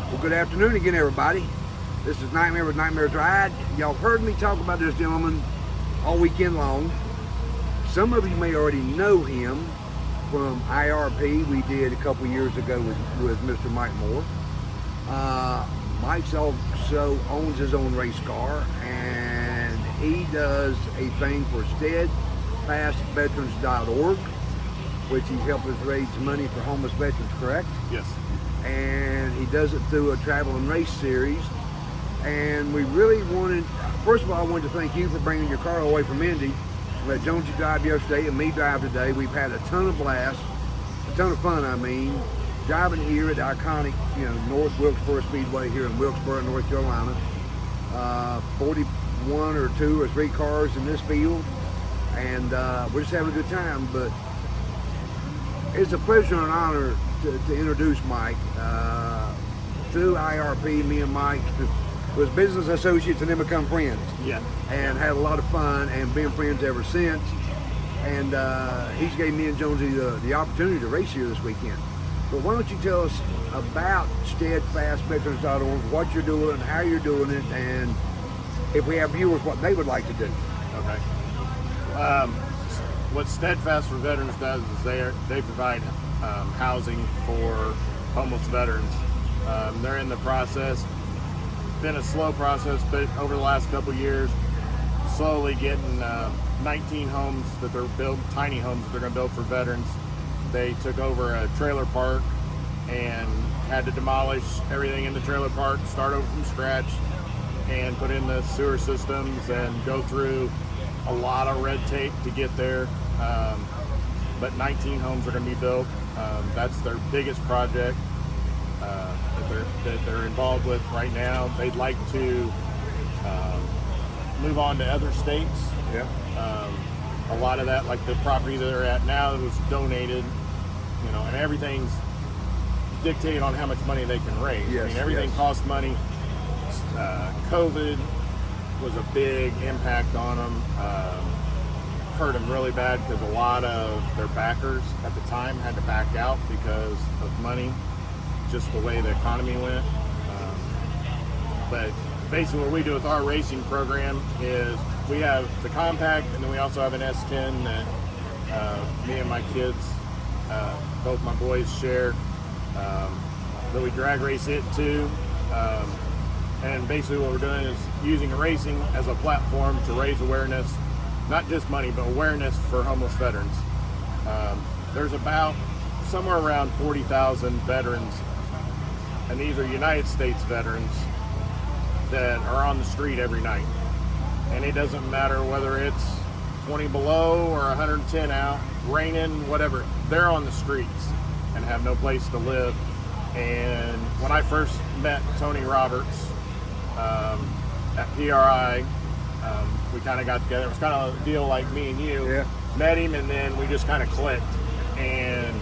Well, good afternoon again, everybody. This is Nightmare with Nightmare's Ride. Y'all heard me talk about this gentleman all weekend long. Some of you may already know him from IRP we did a couple years ago with Mr. Mike Moore. Mike's also owns his own race car, and he does a thing for SteadfastVeterans.org, which he helps us raise money for homeless veterans, correct? Yes. And he does it through a travel and race series. And we really wanted, first of all, I wanted to thank you for bringing your car away from Indy. Let Jonesy drive yesterday and me drive today. We've had a ton of blast, a ton of fun, driving here at the iconic, North Wilkesboro Speedway here in Wilkesboro, North Carolina. 41 or 2 or 3 cars in this field, and we're just having a good time. But it's a pleasure and honor to introduce Mike. Through IRP, me and Mike was business associates and then become friends. Yeah. And had a lot of fun and been friends ever since. And he's gave me and Jonesy the opportunity to race here this weekend. But why don't you tell us about SteadfastVeterans.org, what you're doing, how you're doing it, and if we have viewers, what they would like to do. Okay. What Steadfast for Veterans does is they provide housing for homeless veterans. They're in the process. Been a slow process, but over the last couple years, slowly getting 19 homes that they're built, tiny homes that they're going to build for veterans. They took over a trailer park and had to demolish everything in the trailer park, start over from scratch, and put in the sewer systems and go through a lot of red tape to get there. But 19 homes are going to be built. That's their biggest project that they're involved with right now. They'd like to move on to other states. Yeah. A lot of that, like the property that they're at now, was donated, and everything's dictated on how much money they can raise. Yes, everything costs money. COVID was a big impact on them. Hurt them really bad because a lot of their backers at the time had to back out because of money, just the way the economy went. But basically what we do with our racing program is we have the compact, and then we also have an S10 that me and my kids, both my boys share, that we drag race it too. And basically what we're doing is using racing as a platform to raise awareness, not just money, but awareness for homeless veterans. There's about somewhere around 40,000 veterans, and these are United States veterans that are on the street every night. And it doesn't matter whether it's 20 below or 110 out, raining, whatever, they're on the streets and have no place to live. And when I first met Tony Roberts at PRI, we kind of got together. It was kind of a deal like me and you. Yeah. Met him, and then we just kind of clicked. And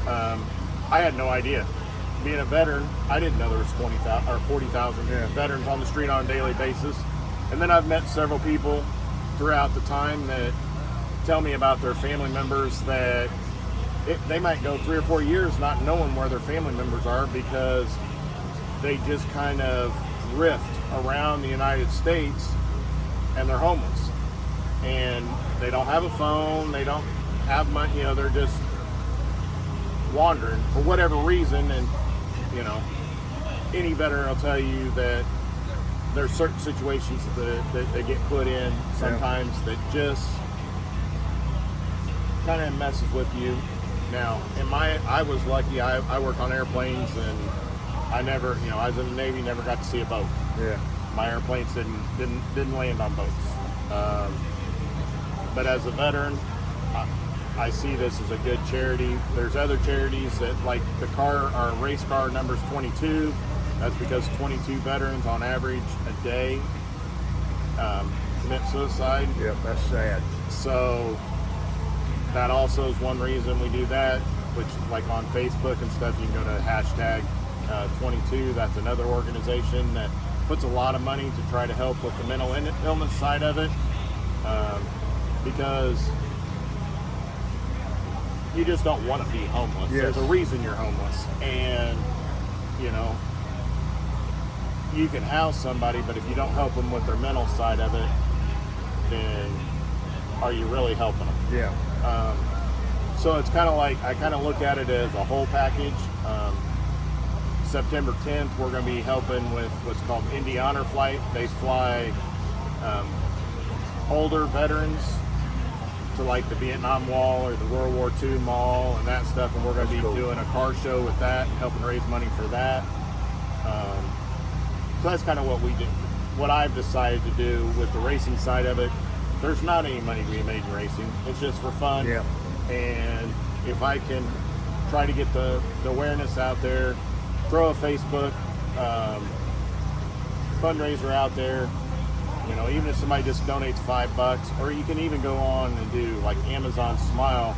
I had no idea. Being a veteran, I didn't know there was 20,000 or 40,000 veterans on the street on a daily basis. And then I've met several people throughout the time that tell me about their family members that they might go 3 or 4 years not knowing where their family members are because they just kind of drift around the United States and they're homeless. And they don't have a phone, they don't have money, they're just wandering for whatever reason. And any veteran will tell you that there's certain situations that they get put in sometimes that just kind of messes with you. Now, I was lucky. I worked on airplanes, and I never, I was in the Navy, never got to see a boat. Yeah. My airplanes didn't land on boats. But as a veteran, I see this as a good charity. There's other charities that, like our race car number's 22. That's because 22 veterans on average a day commit suicide. Yep, that's sad. So that also is one reason we do that, which like on Facebook and stuff, you can go to hashtag 22. That's another organization that puts a lot of money to try to help with the mental illness side of it, because you just don't want to be homeless. Yes. There's a reason you're homeless, and you can house somebody, but if you don't help them with their mental side of it, then are you really helping them? Yeah. So it's kind of like, I kind of look at it as a whole package. September 10th, we're going to be helping with what's called Indy Honor Flight. They fly older veterans to like the Vietnam Wall or the World War II Mall and that stuff, and we're going to be doing a car show with that, helping raise money for that. So that's kind of what we do. What I've decided to do with the racing side of it, there's not any money to be made in racing. It's just for fun. Yeah. And if I can try to get the awareness out there, throw a Facebook fundraiser out there, you know, even if somebody just donates $5, or you can even go on and do like Amazon Smile.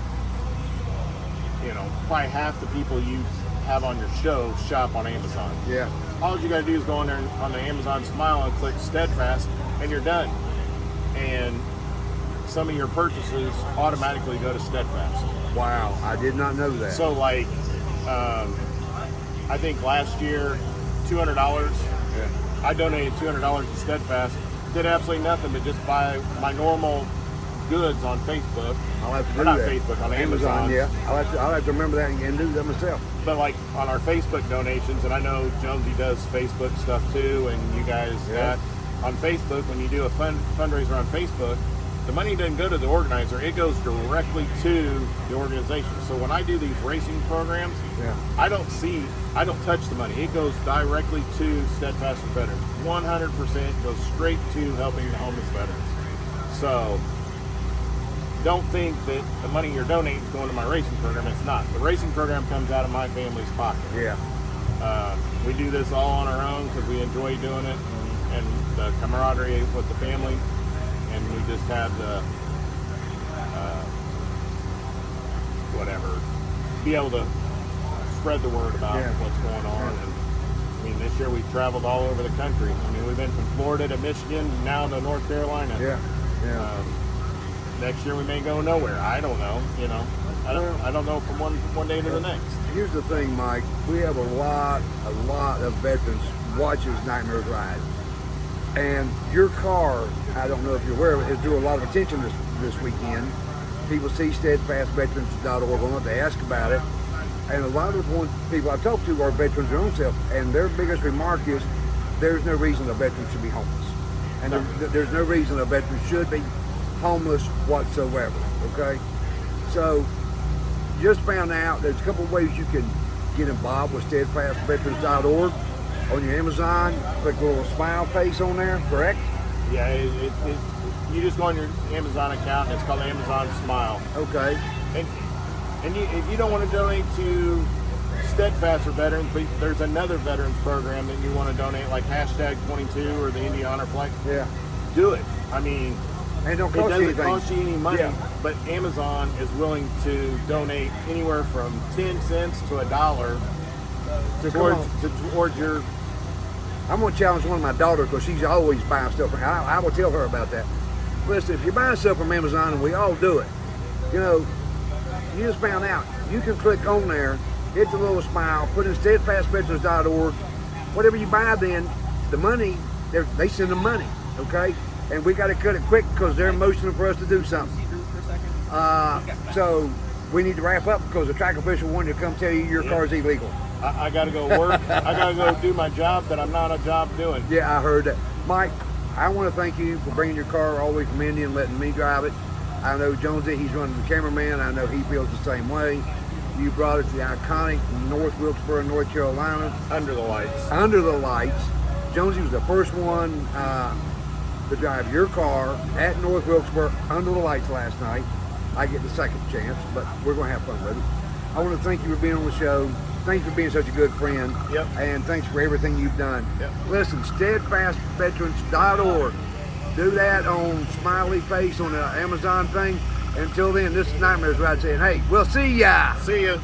You know, probably half the people you have on your show shop on Amazon. Yeah. All you gotta do is go on there on the Amazon Smile and click Steadfast, and you're done. And some of your purchases automatically go to Steadfast. Wow, I did not know that. So like, I think last year, $200. Yeah. I donated $200 to Steadfast. Did absolutely nothing but just buy my normal goods on Facebook. I'll have to do Or not that. Facebook, on Amazon. Yeah, I'll have to remember that and do that myself. But like on our Facebook donations, and I know Jonesy does Facebook stuff too, and you guys Yeah. on Facebook, when you do a fundraiser on Facebook, the money doesn't go to the organizer, it goes directly to the organization. So when I do these racing programs, Yeah. I don't touch the money. It goes directly to Steadfast for Veterans. 100% goes straight to helping the homeless veterans. So don't think that the money you're donating is going to my racing program. It's not. The racing program comes out of my family's pocket. Yeah. We do this all on our own because we enjoy doing it, and the camaraderie with the family, and we just have the be able to spread the word about what's going on. And I mean, this year we've traveled all over the country. I mean, we've been from Florida to Michigan, now to North Carolina. Yeah. Next year we may go nowhere. I don't know. You know, I don't know from one day to the next. Here's the thing, Mike. We have a lot of veterans watch this Nightmares Ride. And your car, I don't know if you're aware of it, has drew a lot of attention this weekend. People see steadfastveterans.org on it, they ask about it. And a lot of the people I've talked to are veterans their own self, and their biggest remark is there's no reason a veteran should be homeless. And there's no reason a veteran should be homeless whatsoever, okay? So, just found out there's a couple of ways you can get involved with steadfastveterans.org. On your Amazon, click a little smile face on there, correct? Yeah, you just go on your Amazon account, and it's called Amazon Smile. Okay. And if you don't want to donate to Steadfast for Veterans, but there's another veterans program that you want to donate, like #22 or the Indy Honor Flight, do it. I mean, and don't it cost doesn't anything. cost you any money, Yeah. but Amazon is willing to donate anywhere from 10 cents to $1 towards your. I'm going to challenge one of my daughters because she's always buying stuff. I will tell her about that. Listen, if you're buying stuff from Amazon, and we all do it, you know, you just found out, you can click on there, hit the little smile, put in steadfastveterans.org. Whatever you buy then, the money, they send them money, okay? And we got to cut it quick because they're motioning for us to do something. So we need to wrap up because the track official wanted to come tell you your car's illegal. I got to go work. I got to go do my job that I'm not a job doing. Yeah, I heard that. Mike, I want to thank you for bringing your car all the way from Indy and letting me drive it. I know Jonesy, he's running the cameraman. I know he feels the same way. You brought it to the iconic North Wilkesboro, North Carolina. Under the lights. Under the lights. Jonesy was the first one to drive your car at North Wilkesboro under the lights last night. I get the second chance, but we're going to have fun with it. I want to thank you for being on the show. Thanks for being such a good friend. Yep. And thanks for everything you've done. Yep. Listen, steadfastveterans.org. Do that on smiley face on the Amazon thing. Until then, this is Nightmares Ride saying, hey, we'll see ya. See ya.